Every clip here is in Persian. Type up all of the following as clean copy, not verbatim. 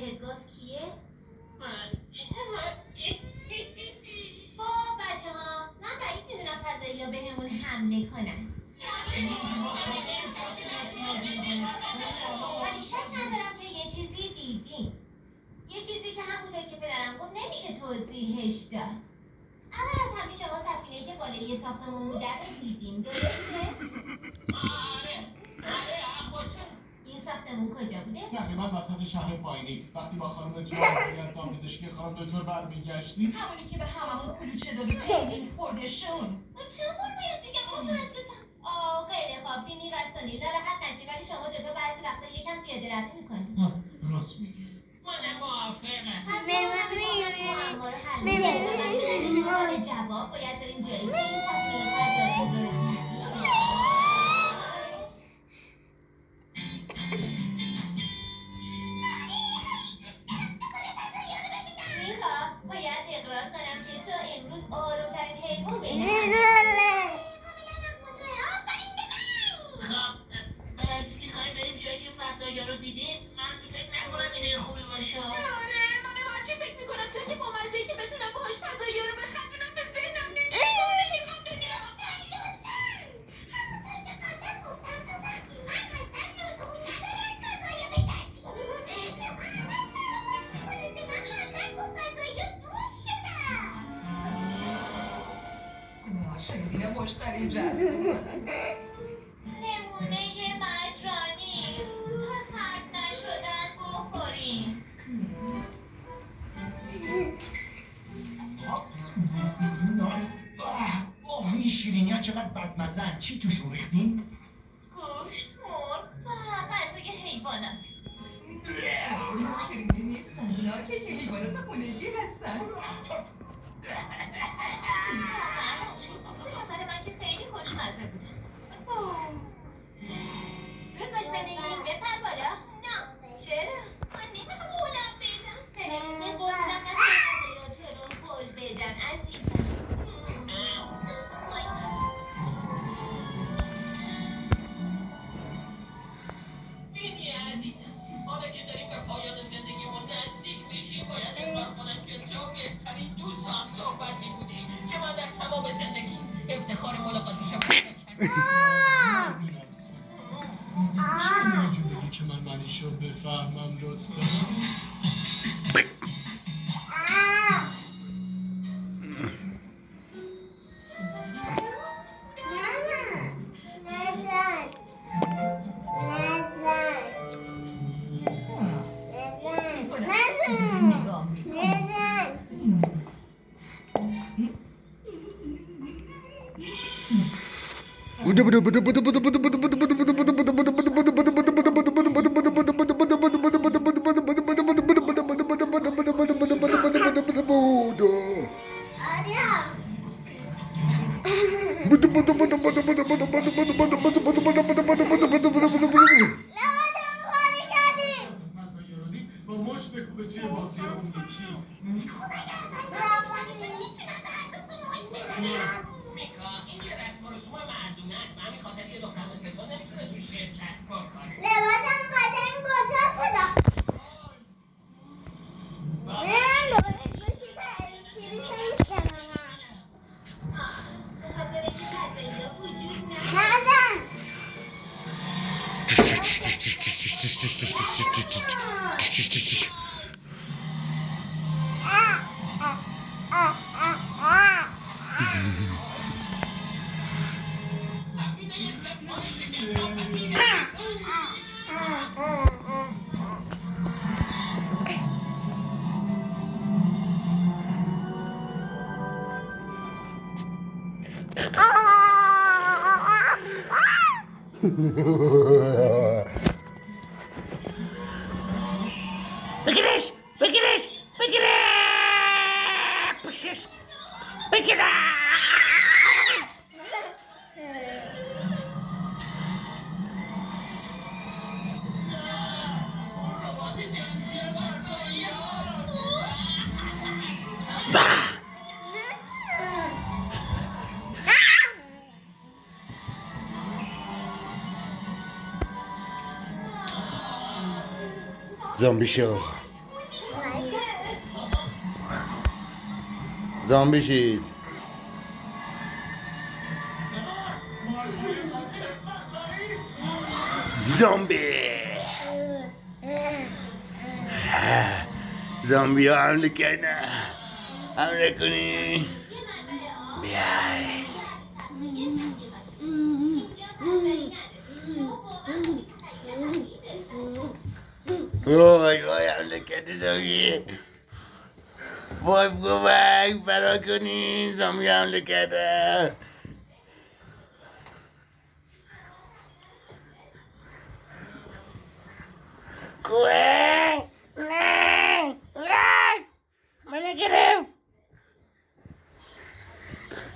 بهت گفت کیه؟ من خب بچه ها، من بعید میدونم فضایی ها به همون حمله کنن. ولی شک ندارم که یه چیزی دیدیم. یه چیزی که همونطور که پدرم گفت نمیشه توضیحش داد. اول از همه شما سفینه‌ای که بالای یه ساختمون بوده رو دیدیم، درسته؟ آره این ساختمون کجا بوده؟ تقریبا وسط شهر پایینی. وقتی با خانم تو از دامپزشکی خانم دکتر برمیگشتیم همونی که به هممون کلوچه دادی خیلی خوردشون. چند بار باید بگم متاسفم. خیلی خوب، بینی و سونی ناراحت نشید، ولی شما دوتا بعضی وقتا یکم پیاده روی میکنید. راست میگی. منم موافقم. معما رو حل می‌کنیم. برای جواب باید بریم جایی که این سفینه فضایی رو دیدیم. باید اقرار کنم که تو امروز آرومترین حیوان بین خب بس میخوایم بریم جایی که فضایی رو دیدیم. من فکر نکنم ایده خوبی باشه. آره منم هرچی فکر میکنم تا که با مزه‌ای که بتونم باهاش فضایی رو بخندونم به ذهنم نمیاد. شنیدین مشتری جذب میکنن. نمونه مجانی تا سرد نشدن بخوریم. این شیرینی ها چقدر بدمزن. چی توشون ریختین؟ گوشت، مرغ و غذای حیوانات. شیرینی نیستن اونا که حیوانات خونگی هستن. به نظر من که خیلی خوشمزه بود. زود باش بنگیم، بپر بالا. نه چرا؟ من نمیخوام قولم بدم. نمیخوام قولم نکنم رو قول بدن عزیزم. بینی عزیزم، حالا که داریم به پایان زندگیمون نزدیک میشیم باید اقرار کنم که تو بهترین دوست هم صحبتی بودی که من در تمام زندگی افتخار ملاقاتشو پیدا کردم. میشه یه جور بگی که من معنیشو بفهمم لطفا؟ با مش بکوبه توی بازی اون یکی. میکا این یه رسم و رسوم مردونه است. من خاطر یه دختر مثل تو نمیتونه تو شرکت بکنه. لباسم قشنگ گذاشته دا. نه درست باشی تا السیریسو میشکنم. به خاطر اینکه فضایی ها وجود ندن. بگیرش بگیرش بگیرش پوشش بگیرش. زامبی شو. زامبی شید. زامبی. زامبی ها حمله کردن. حمله کنی. بیاید. وای وای حمله کرده زامبی. وای کمک فرار کنی. زامبی حمله کرده. کمک. نه نه منو گرفت.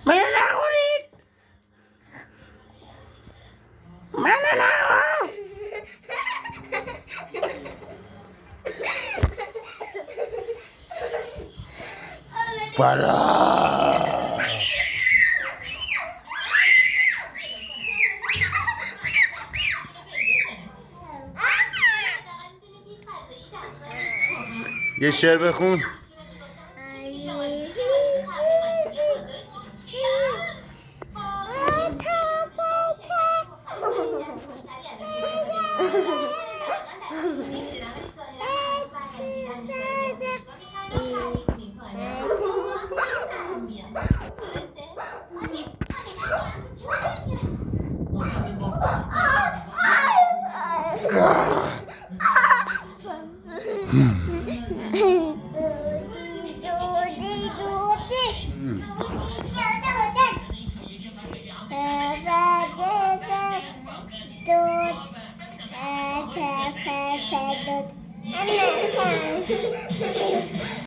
منو نخورید. منو نخور. فرار. یه شعر بخون.